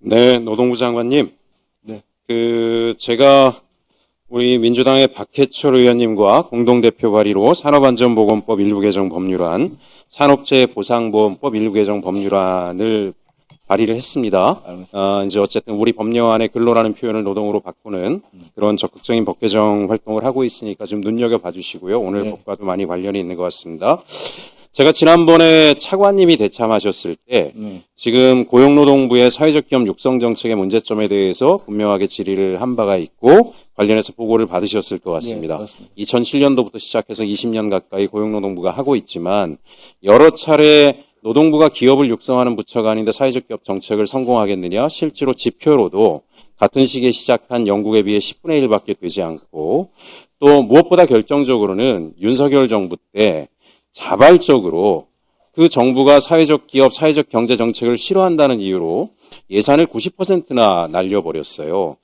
네, 노동부 장관님. 네. 제가 우리 민주당의 박해철 의원님과 공동대표 발의로 산업안전보건법 일부 개정 법률안, 산업재해보상보험법 일부 개정 법률안을 발의를 했습니다. 이제 어쨌든 우리 법령안에 근로라는 표현을 노동으로 바꾸는 그런 적극적인 법 개정 활동을 하고 있으니까 좀 눈여겨봐 주시고요. 오늘 네. 법과도 많이 관련이 있는 것 같습니다. 제가 지난번에 차관님이 대참하셨을 때 지금 고용노동부의 사회적 기업 육성 정책의 문제점에 대해서 분명하게 질의를 한 바가 있고 관련해서 보고를 받으셨을 것 같습니다. 네, 2007년도부터 시작해서 20년 가까이 고용노동부가 하고 있지만 여러 차례 노동부가 기업을 육성하는 부처가 아닌데 사회적 기업 정책을 성공하겠느냐, 실제로 지표로도 같은 시기에 시작한 영국에 비해 10분의 1밖에 되지 않고, 또 무엇보다 결정적으로는 윤석열 정부 때 자발적으로 그 정부가 사회적 기업, 사회적 경제 정책을 싫어한다는 이유로 예산을 90%나 날려버렸어요.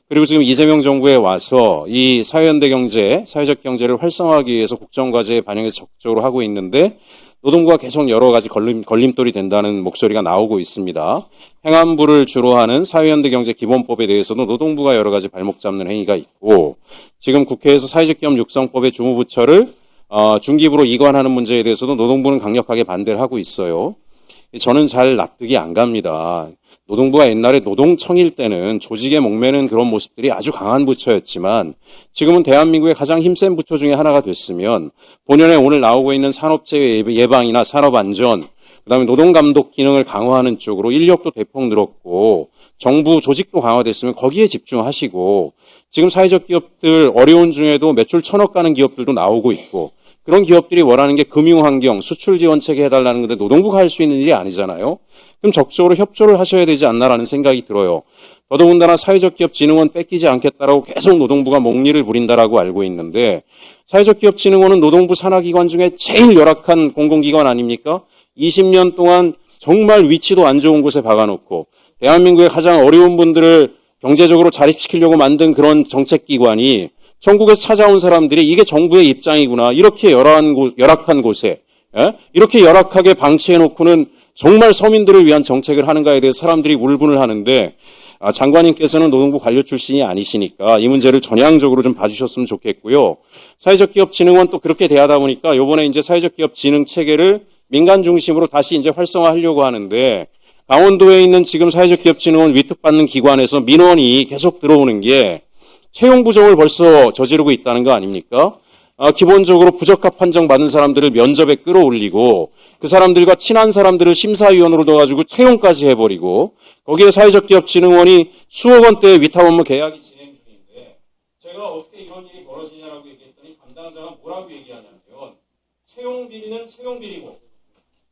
그리고 지금 이재명 정부에 와서 이 사회연대 경제, 사회적 경제를 활성화하기 위해서 국정과제에 반영해서 적극적으로 하고 있는데 노동부가 계속 여러 가지 걸림돌이 된다는 목소리가 나오고 있습니다. 행안부를 주로 하는 사회연대 경제 기본법에 대해서도 노동부가 여러 가지 발목 잡는 행위가 있고, 지금 국회에서 사회적 기업 육성법의 주무부처를 중기부로 이관하는 문제에 대해서도 노동부는 강력하게 반대를 하고 있어요. 저는 잘 납득이 안 갑니다. 노동부가 옛날에 노동청일 때는 조직에 목매는 그런 모습들이 아주 강한 부처였지만 지금은 대한민국의 가장 힘센 부처 중에 하나가 됐으면 본연의 오늘 나오고 있는 산업재해 예방이나 산업안전, 그다음에 노동감독 기능을 강화하는 쪽으로 인력도 대폭 늘었고 정부 조직도 강화됐으면 거기에 집중하시고, 지금 사회적 기업들 어려운 중에도 매출 1,000억 가는 기업들도 나오고 있고 그런 기업들이 원하는 게 금융환경, 수출 지원책에 해달라는 건데 노동부가 할 수 있는 일이 아니잖아요. 그럼 적극적으로 협조를 하셔야 되지 않나라는 생각이 들어요. 더더군다나 사회적 기업 진흥원 뺏기지 않겠다라고 계속 노동부가 몽리를 부린다라고 알고 있는데, 사회적 기업 진흥원은 노동부 산하기관 중에 제일 열악한 공공기관 아닙니까? 20년 동안 정말 위치도 안 좋은 곳에 박아놓고 대한민국의 가장 어려운 분들을 경제적으로 자립시키려고 만든 그런 정책기관이 전국에서 찾아온 사람들이 이게 정부의 입장이구나, 이렇게 열악한 곳에 이렇게 열악하게 방치해놓고는 정말 서민들을 위한 정책을 하는가에 대해서 사람들이 울분을 하는데, 장관님께서는 노동부 관료 출신이 아니시니까 이 문제를 전향적으로 좀 봐주셨으면 좋겠고요. 사회적 기업 진흥원 또 그렇게 대하다 보니까 이번에 이제 사회적 기업 진흥 체계를 민간 중심으로 다시 이제 활성화하려고 하는데, 강원도에 있는 지금 사회적 기업 진흥원 위탁받는 기관에서 민원이 계속 들어오는 게 채용 부정을 벌써 저지르고 있다는 거 아닙니까? 기본적으로 부적합 판정받은 사람들을 면접에 끌어올리고 그 사람들과 친한 사람들을 심사위원으로 넣어가지고 채용까지 해버리고, 거기에 사회적 기업 진흥원이 수억 원대의 위탁 업무 계약이 진행 중인데 제가 어떻게 이런 일이 벌어지냐라고 얘기했더니 담당자가 뭐라고 얘기하냐면 채용 비리는 채용 비리고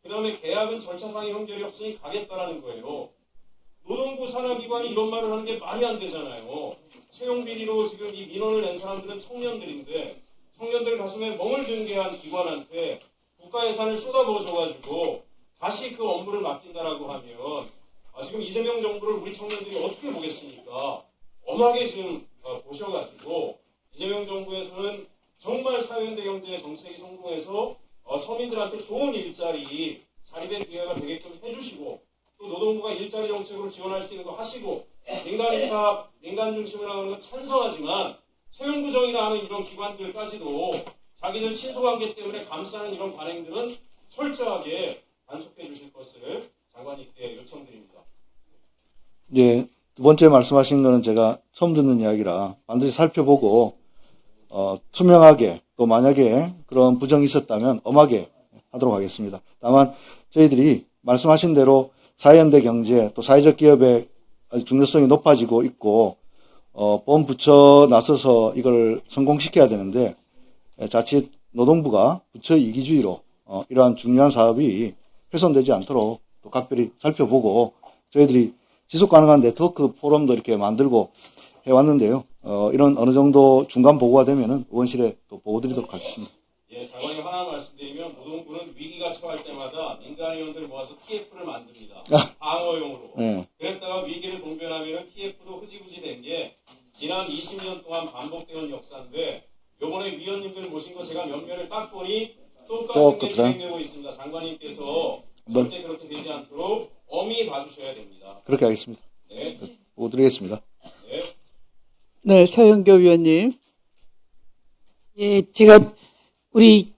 그 다음에 계약은 절차상의 형결이 없으니 가겠다라는 거예요. 노동부 산하기관이 이런 말을 하는 게 말이 안 되잖아요. 채용 비리로 지금 이 민원을 낸 사람들은 청년들인데 청년들 가슴에 멍을 들게 한 기관한테 국가 예산을 쏟아부어줘가지고 다시 그 업무를 맡긴다라고 하면 지금 이재명 정부를 우리 청년들이 어떻게 보겠습니까? 엄하게 지금 보셔가지고 이재명 정부에서는 정말 사회연대 경제 정책이 성공해서 서민들한테 좋은 일자리, 자립의 기회가 되게끔 해주시고, 또 노동부가 일자리 정책으로 지원할 수 있는 거 하시고, 민간인파, 민간 중심으로 하는 건 찬성하지만 채용 부정이라 하는 이런 기관들까지도 자기들 친소관계 때문에 감싸는 이런 관행들은 철저하게 단속해 주실 것을 장관님께 요청드립니다. 예, 두 번째 말씀하신 거는 제가 처음 듣는 이야기라 반드시 살펴보고 투명하게, 또 만약에 그런 부정이 있었다면 엄하게 하도록 하겠습니다. 다만 저희들이 말씀하신 대로 사회연대 경제, 또 사회적 기업의 중요성이 높아지고 있고 본 부처 나서서 이걸 성공시켜야 되는데, 자칫 노동부가 부처 이기주의로 이러한 중요한 사업이 훼손되지 않도록 또 각별히 살펴보고, 저희들이 지속 가능한 네트워크 포럼도 이렇게 만들고 해왔는데요. 이런 어느 정도 중간 보고가 되면은 의원실에 또 보고 드리도록 하겠습니다. 예, 장관님 하나 말씀드리면 노동부는 위기가 처할 때마다 민간위원들 모아서 TF를 만듭니다. 방어용으로. 그랬다가 위기를 봉변하면 TF도 흐지부지 된 게 지난 20년 동안 반복되는 역사인데, 요번에 위원님들 모신 거 제가 면면을 딱 보니 똑같은 게 진행되고 있습니다. 장관님께서 절대 그렇게 되지 않도록 엄히 봐주셔야 됩니다. 그렇게 하겠습니다. 네. 보고 드리겠습니다. 네, 서영교 위원님. 예, 제가 우리